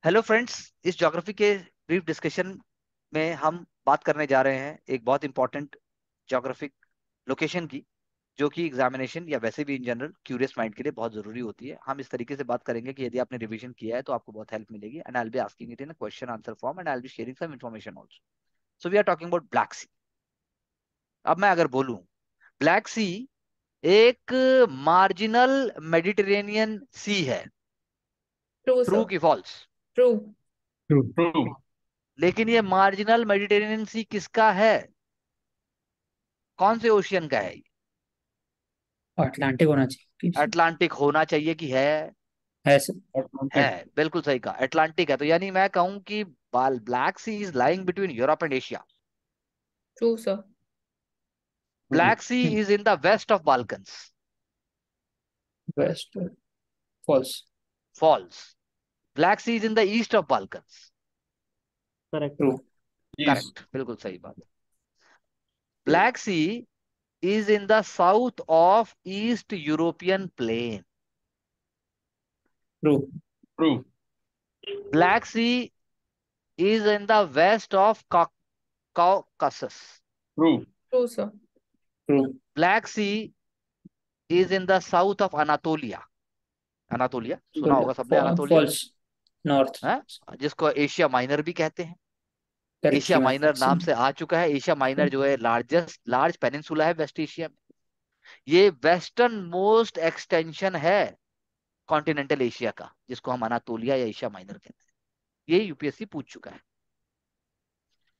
Hello friends, इस geography के brief discussion में हम बात करने जा रहे हैं एक बहुत इंपॉर्टेंट ज्योग्राफिक लोकेशन की, जो कि एग्जामिनेशन या वैसे भी इन जनरल क्यूरियस माइंड के लिए बहुत जरूरी होती है। हम इस तरीके से बात करेंगे कि यदि आपने रिवीजन किया है तो आपको बहुत हेल्प मिलेगी, and I will be asking it in a question answer form and I will be sharing some information also. So we are talking about Black Sea. अब मैं अगर बोलूं ब्लैक सी एक मार्जिनल मेडिटेरेनियन सी है, ट्रू ट्रू सर। की false? True. True true. लेकिन ये marginal Mediterranean सी किसका है? कौन से ओशियन का है? अटलांटिक होना चाहिए कि अटलांटिक होना चाहिए कि है? है सर। है। अटलांटिक। बिल्कुल सही कहा, अटलांटिक है। तो यानी मैं कहूं कि Black Sea is lying between Europe and Asia. True sir. True. Black Sea is in the west of Balkans. West. False. False. Black Sea is in the east of Balkans. Correct. True. Yes. Correct, बिल्कुल सही बात। Black Sea is in the south of east European plain. True. True. Black Sea is in the west of Caucasus. True. True sir. True. Black Sea is in the south of Anatolia. Anatolia सुना होगा सबने, Anatolia false. North. है, जिसको Asia minor भी कहते हैं। Correct Asia sir. Minor नाम से आ चुका है। एशिया माइनर जो है लार्ज पेनिनसुला है वेस्ट एशिया में। ये वेस्टर्न मोस्ट एक्सटेंशन है कॉन्टिनेंटल एशिया का, जिसको हम अनातोलिया या एशिया माइनर कहते हैं। ये यूपीएससी पूछ चुका है।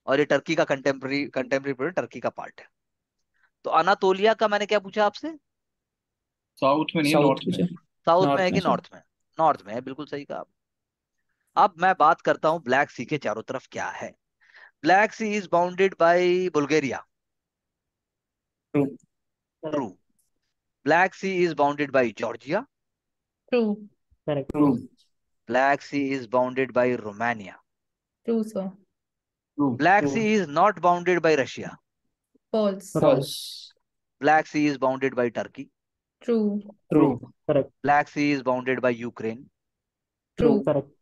और ये टर्की का कंटेम्प्रेरी टर्की का पार्ट है। तो अनातोलिया का मैंने क्या पूछा आपसे? साउथ में नहीं है, साउथ नॉर्थ में मुझे। है। साउथ में नॉर्थ है में कि सर। नॉर्थ में? नॉर्थ में है, बिल्कुल सही कहा। अब मैं बात करता हूं ब्लैक सी के चारों तरफ क्या है। Black Sea is bounded by Bulgaria. True. True. Correct. Black Sea is bounded by Georgia. True. Correct. True. Black Sea is bounded by Romania. True sir. True. Black true. Sea is not bounded by Russia. False. False. Black Sea is bounded by Turkey. True. True. True. Correct. Black Sea is bounded by Ukraine. True. True. Correct.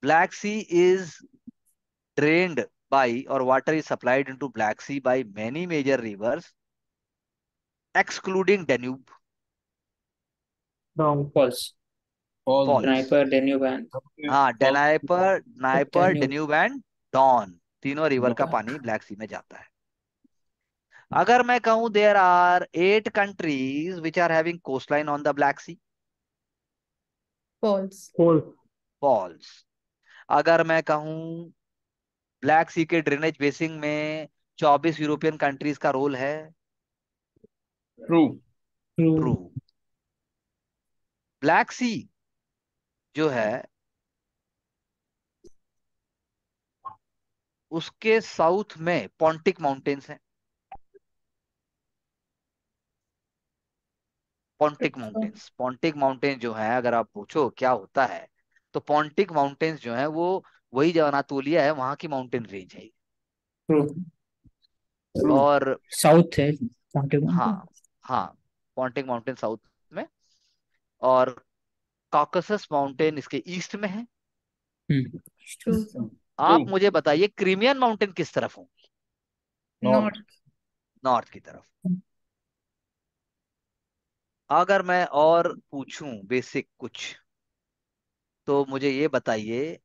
Black Sea is drained by, or water is supplied into Black Sea by many major rivers excluding Danube. Wrong. False. False. False. Dnieper Danube and हाँ, Dnieper, Danube. Danube and Don, तीनों river का पानी black सी में जाता है। अगर मैं कहूं there are 8 countries which are having coastline on the Black Sea. False. False. False. अगर मैं कहूं ब्लैक सी के ड्रेनेज बेसिन में 24 यूरोपियन कंट्रीज का रोल है। ट्रू। ट्रू। ट्रू। ब्लैक सी जो है उसके साउथ में पॉन्टिक माउंटेन्स हैं। पॉन्टिक माउंटेन जो है, अगर आप पूछो क्या होता है, तो पॉन्टिक माउंटेन्स जो है वो वही जो अनातोलिया है वहां की माउंटेन रेंज है। ट्रू। ट्रू। और साउथ है माउंटेन माउंटेन। हाँ, हाँ, पॉन्टिक माउंटेन साउथ में, और कॉकसस माउंटेन इसके ईस्ट में है। हम्म। True sir. ट्रू। आप मुझे बताइए क्रीमियन माउंटेन किस तरफ होंगी? नॉर्थ। नॉर्थ। नॉर्थ की तरफ। अगर मैं और पूछूं बेसिक कुछ, तो मुझे ये बताइए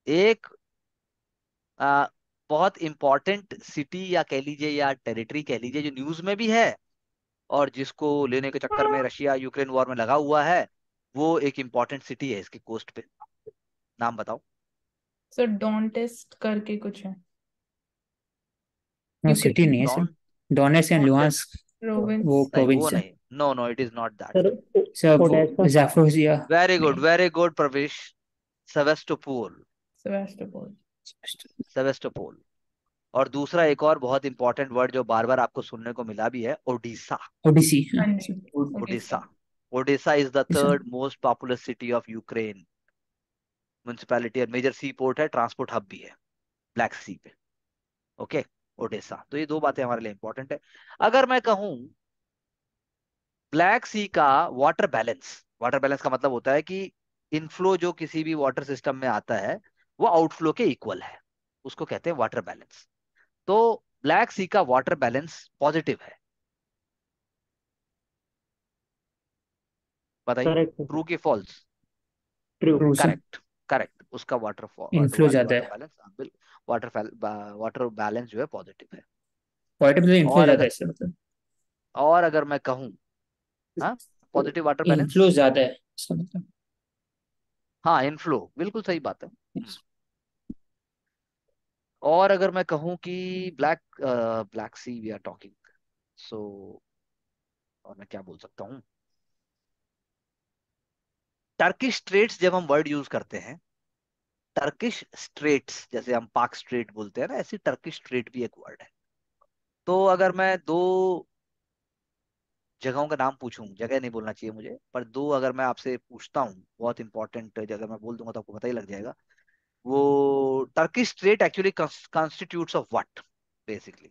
एक आ, बहुत इंपॉर्टेंट सिटी या कह लीजिए या टेरिटरी कह लीजिए, जो न्यूज में भी है और जिसको लेने के चक्कर में रशिया यूक्रेन वॉर में लगा हुआ है, वो एक इंपॉर्टेंट सिटी है इसके कोस्ट पे। नाम बताओ। सर डॉन टेस्ट करके कुछ है। वो यूक्रेन सिटी नहीं है sir. Don? Donets and Luhansk. वो प्रोविंस। नहीं, वो प्रोविंस है नहीं। No no, it is not that. Sir. Sir वो जाफरोजिया। वेरी गुड प्रवेश। सेवेस्टोपोल। सेवास्टोपोल। सेवेस्टोपोल। और दूसरा एक और बहुत इंपॉर्टेंट वर्ड जो बार बार आपको सुनने को मिला भी है, ओडिशा। ओडिसी। हाँ हाँ जी। Odisha. Orissa. Odisha is the sir. Third most populous city of Ukraine. Municipality और मेजर सी पोर्ट है, ट्रांसपोर्ट हब भी है ब्लैक सी पे। ओके। ओडिशा। तो ये दो बातें हमारे लिए इंपॉर्टेंट है। अगर मैं कहूं ब्लैक सी का वाटर बैलेंस, वाटर बैलेंस का मतलब होता है कि इनफ्लो जो किसी भी वाटर सिस्टम में आता है वो आउटफ्लो के इक्वल है, उसको कहते हैं वाटर बैलेंस। तो ब्लैक सी का वाटर बैलेंस पॉजिटिव है। बताइए, करेक्ट। ट्रू की false? True. True sir. Correct, correct. उसका इनफ्लो ज्यादा वाटर है। बैलेंस, वाटर वाटर बैलेंस जो है पॉजिटिव है। पॉजिटिव मतलब इनफ्लो और ज्यादा है अगर इससे मतलब। और अगर मैं कहूँ, हाँ, पॉजिटिव वाटर इनफ्लो बैलेंस। ज्यादा है इसका मतलब। हाँ, इनफ्लो बिल्कुल सही बात है। Yes. और अगर मैं कहूँ कि Black Sea we are talking, so और मैं क्या बोल सकता हूँ, टर्किश स्ट्रेट्स जब हम वर्ड यूज करते हैं, टर्किश स्ट्रेट्स जैसे हम पाक स्ट्रेट बोलते हैं ना, ऐसी टर्किश स्ट्रेट भी एक वर्ड है। तो अगर मैं दो जगहों का नाम पूछूं, जगह नहीं बोलना चाहिए मुझे, पर दो अगर मैं आपसे पूछता हूँ बहुत इंपॉर्टेंट जगह मैं बोल दूंगा तो आपको पता ही लग जाएगा। वो Turkish straight actually constitutes of what, basically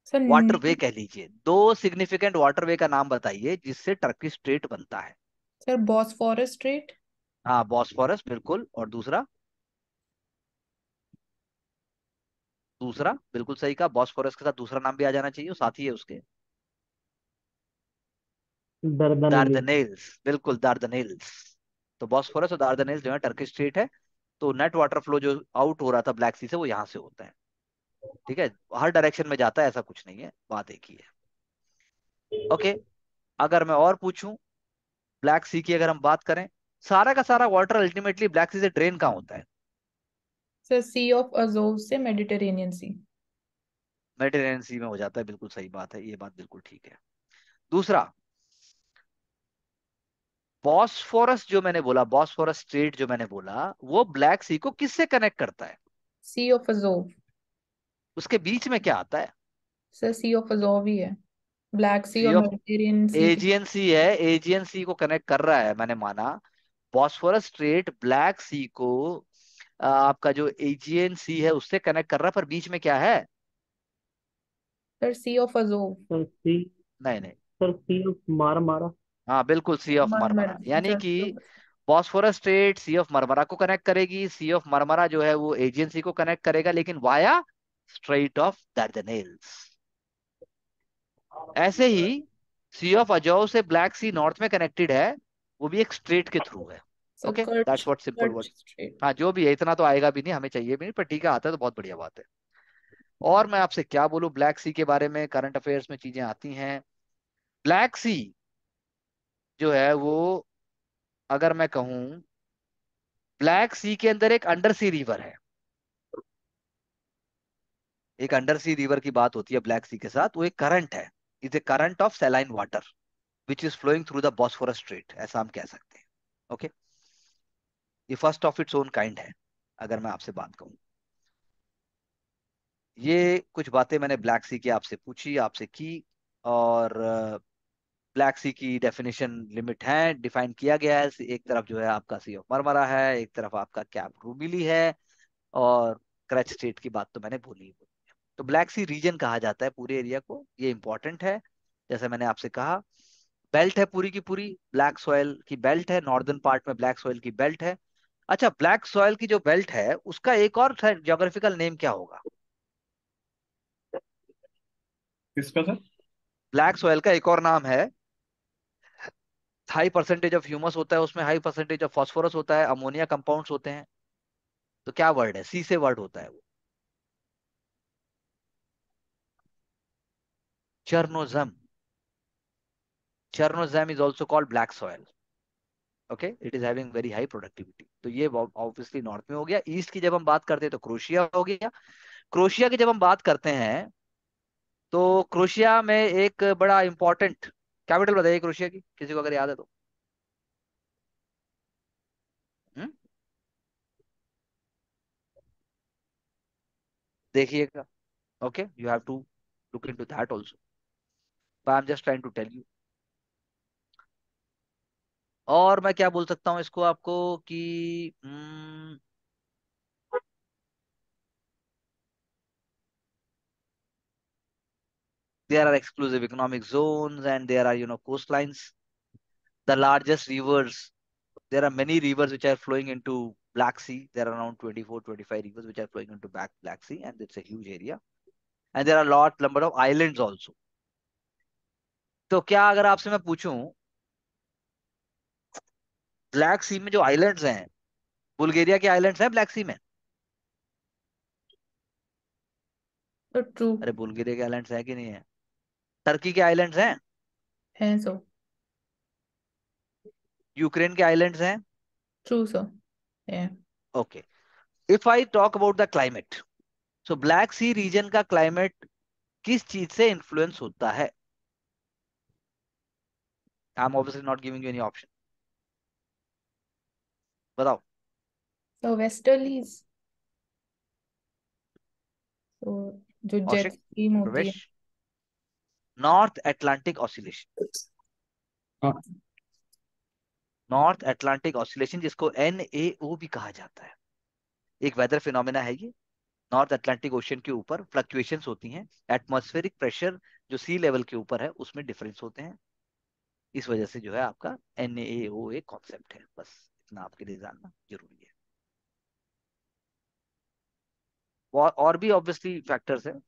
sir waterway कह लीजिए। दो सिग्निफिकेंट वाटरवे का नाम बताइए जिससे टर्किश स्ट्रेट बनता है। Sir Bosphorus straight. हाँ, बॉस्फोरस बिल्कुल। और दूसरा? दूसरा बिल्कुल सही कहा, बॉस्फोरस के साथ दूसरा नाम भी आ जाना चाहिए, वो साथी है उसके। दर्दनेली। दार्दनेल्स, बिल्कुल दार्दनेल्स। तो बॉस्फोरस और दार्दनेल्स जो है टर्किश स्ट्रेट है। तो नेट वाटर फ्लो जो आउट हो रहा था ब्लैक सी से वो यहाँ से होता है। ठीक है, हर डायरेक्शन में जाता है, ऐसा कुछ नहीं है, बात एक ही है। ओके, अगर मैं और पूछूं, ब्लैक सी की अगर हम बात करें, सारा का सारा वाटर अल्टीमेटली ब्लैक सी से ड्रेन कहाँ होता है? सर सी ऑफ अजोव से मेडिटेरेनियन सी। मेडिटेरेनियन सी में हो जाता है, बिल्कुल सही बात है, ये बात बिल्कुल ठीक है। दूसरा, बॉस्फोरस जो मैंने बोला, बॉस्फोरस स्ट्रेट जो मैंने बोला, वो ब्लैक सी को किससे कनेक्ट करता है? सी ऑफ अजोव। उसके बीच में क्या आता है? सर सी ऑफ अजोव ही है, ब्लैक सी सी और ऑफ मेडिटेरेनियन सी के। एजियन सी है, एजियन सी को कनेक्ट कर रहा है, मैंने माना। बॉस्फोरस स्ट्रेट ब्लैक सी को आपका जो एजियन सी है उससे कनेक्ट कर रहा है, पर बीच में क्या है? Sir Sea of Azov. Sir sea. नहीं नहीं। सर सी ऑफ मारा। हाँ बिल्कुल, सी ऑफ मरमरा। मरमरा, यानी अच्छा कि sea of. Bosphorus strait Sea of Marmara को कनेक्ट करेगी, सी ऑफ मरमरा जो है वो एजियन सी को कनेक्ट करेगा, लेकिन वाया स्ट्रेट ऑफ दार्डनेल्स। ऐसे ही सी ऑफ अजो से ब्लैक सी नॉर्थ में कनेक्टेड है, वो भी एक स्ट्रेट के थ्रू है। Sir okay, कर्च that's what simple कर्च word. Straight. हाँ, जो भी है, इतना तो आएगा भी नहीं, हमें चाहिए भी नहीं, पर ठीक है, आता है तो बहुत बढ़िया बात है। और मैं आपसे क्या बोलूं, ब्लैक सी के बारे में करंट अफेयर्स में चीजें आती हैं। ब्लैक सी जो है वो, अगर मैं कहूं, ब्लैक सी के अंदर एक अंडर सी रिवर है। एक अंडर सी रिवर की बात होती है ब्लैक सी के साथ, वो एक करंट है। Is a current of saline water which is flowing through the Bosphorus Strait, ऐसा हम कह सकते हैं। ओके, ये first of its own kind है, अगर मैं आपसे बात कहूं। ये कुछ बातें मैंने ब्लैक सी की आपसे पूछी, आपसे की। और ब्लैक सी की डेफिनेशन लिमिट है, डिफाइन किया गया है। एक तरफ जो है आपका सी ऑफ मरमरा है, एक तरफ आपका कैप रूबिली है, और क्रच स्टेट की बात तो मैंने भूली ही बोली है। तो ब्लैक सी रीजन कहा जाता है पूरे एरिया को, ये इंपॉर्टेंट है। जैसे मैंने आपसे कहा, बेल्ट है पूरी की पूरी, ब्लैक सॉइल की बेल्ट है, नॉर्दर्न पार्ट में ब्लैक सॉइल की बेल्ट है। अच्छा, ब्लैक सॉइल की जो बेल्ट है उसका एक और ज्योग्राफिकल नेम क्या होगा? किसका सर? ब्लैक सॉइल का एक और नाम है, हाई परसेंटेज ऑफ ह्यूमस होता है उसमें, हाई परसेंटेज ऑफ फास्फोरस होता है, अमोनिया कंपाउंड्स होते हैं। तो क्या वर्ड है, सी से वर्ड होता है वो? Chernozem. Chernozem is also called black soil. Okay, it is having very high productivity. तो ये ऑब्वियसली नॉर्थ में हो गया। ईस्ट की जब हम बात करते हैं तो क्रोशिया हो गया। क्रोशिया की जब हम बात करते हैं तो क्रोशिया में एक बड़ा इंपॉर्टेंट कैपिटल बताइए क्रोशिया की, किसी को अगर याद है तो। हम्म, देखिएगा। Okay, you have to look into that also, but I am just trying to tell you. और मैं क्या बोल सकता हूँ इसको आपको कि there are exclusive economic zones and there are coastlines. The largest rivers, there are many rivers which are flowing into Black Sea. There are around 24, 25 rivers which are flowing into Black Sea, and it's a huge area. And there are lot number of islands also. तो क्या अगर आपसे मैं पूछूं black सी में जो islands हैं, Bulgaria के आइलैंड्स हैं ब्लैक सी में? तो ट्रू अरे बुल्गारिया के आइलैंड्स हैं कि नहीं है? टर्की के आइलैंड्स हैं? है सो यूक्रेन के आइलैंड्स हैं? ट्रू सो है okay. If I talk about the climate, so Black Sea region का क्लाइमेट किस चीज से इन्फ्लुएंस होता है? I am obviously not giving you any option. बताओ. तो वेस्टर्लीज तो जो जेट कौशिक, स्ट्रीम होती है प्रवेश. North Atlantic oscillation. हाँ नॉर्थ अटलांटिक ऑसिलेशन, जिसको NAO भी कहा जाता है, एक वेदर फिनोमेना है ये. नॉर्थ अटलांटिक ओशियन के ऊपर फ्लक्चुएशंस होती हैं. एटमॉस्फेरिक प्रेशर जो सी लेवल के ऊपर है उसमें डिफरेंस होते हैं. इस वजह से जो है आपका NAO एक कॉन्सेप्ट है. बस इतना आपके लिए जानना जरूरी है. और भी ऑब्वियसली फैक्टर्स हैं,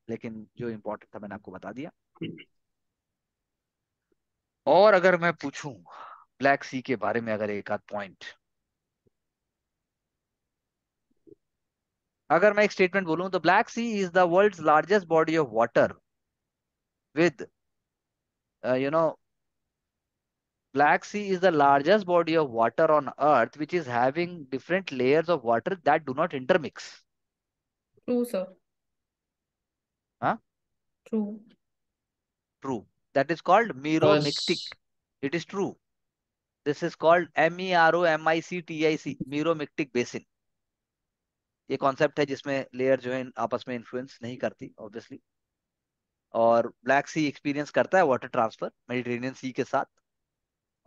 लेकिन जो इंपॉर्टेंट था मैंने आपको बता दिया. और अगर मैं पूछूं ब्लैक सी के बारे में अगर एक आध पॉइंट, अगर मैं एक स्टेटमेंट बोलूं तो Black Sea is the world's largest body of water with you know Black Sea is the largest body of water on earth which is having different layers of water that do not intermix. True sir Huh? True True. That is called meromictic. बस It is true. This is called MEROMICTIC, meromictic basin. ये concept है जिसमें layer जो है आपस में influence नहीं करती ऑब्वियसली. और ब्लैक सी एक्सपीरियंस करता है वाटर ट्रांसफर मेडिटेरेनियन सी के साथ.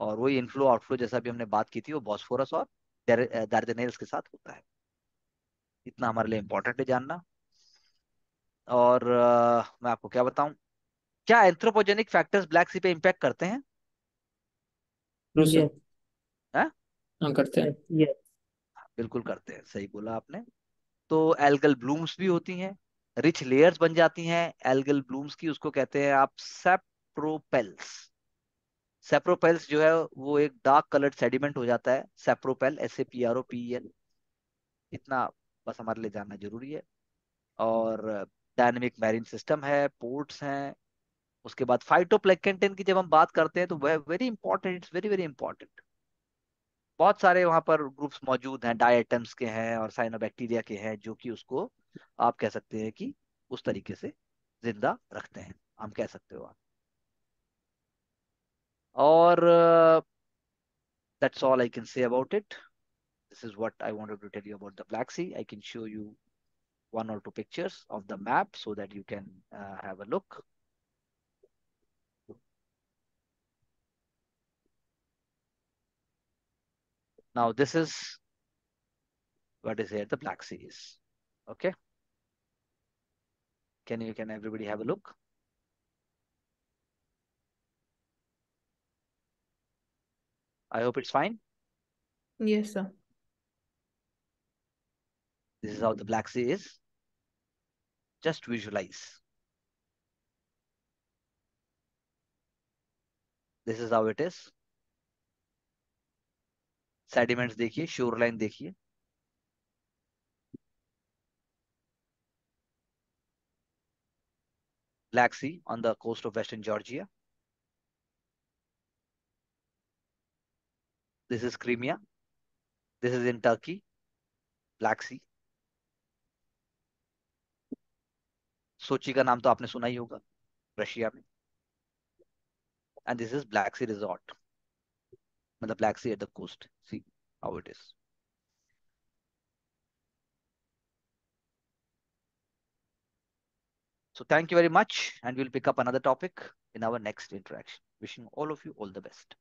और वही इनफ्लो आउटफ्लो जैसा भी हमने बात की थी वो बॉस्फोरस और दार्दानेल्स के साथ होता है. इतना हमारे लिए इंपॉर्टेंट है जानना. और मैं आपको क्या बताऊं, क्या एंथ्रोपोजेनिक फैक्टर्स ब्लैक सी पे इम्पैक्ट करते हैं? True sir. यस हैं? हाँ करते हैं। यस यस बिल्कुल करते हैं, सही बोला आपने. तो एल्गल ब्लूम्स भी होती हैं, रिच लेयर्स बन जाती हैं एल्गल ब्लूम्स की. उसको कहते हैं आप सेप्रोपेल्स. सेप्रोपेल्स जो है वो एक डार्क कलर्ड सेडिमेंट हो जाता है. सेप्रोपेल, SAPROPEL. इतना बस हमारे लिए जानना जरूरी है. और डायनेमिक मैरीन सिस्टम है, पोर्ट्स हैं. उसके बाद फाइटोप्लैंक्टन की जब हम बात करते हैं तो वह very important, it's very very important. बहुत सारे वहां पर ग्रुप्स मौजूद हैं, डायटम्स के हैं और साइनोबैक्टीरिया के हैं, जो कि उसको आप कह सकते हैं कि उस तरीके से जिंदा रखते हैं, हम कह सकते हो आप. और that's all I can say about it. This is what I wanted to tell you about the Black Sea. I can show you one or two pictures of the map so that you can have a look. Now this is what is here the Black Sea is. Okay, can everybody have a look? I hope it's fine. Yes sir This is how the Black Sea is. Just visualize. This is how it is. Sediments देखिए, shoreline देखिए. Black Sea on the coast of Western Georgia. This is Crimea. This is in Turkey. Black Sea. सोची का नाम तो आपने सुना ही होगा, Russia में. And this is Black Sea Resort. मतलब Black Sea at the coast. See how it is. So thank you very much, and we'll pick up another topic in our next interaction. Wishing all of you all the best.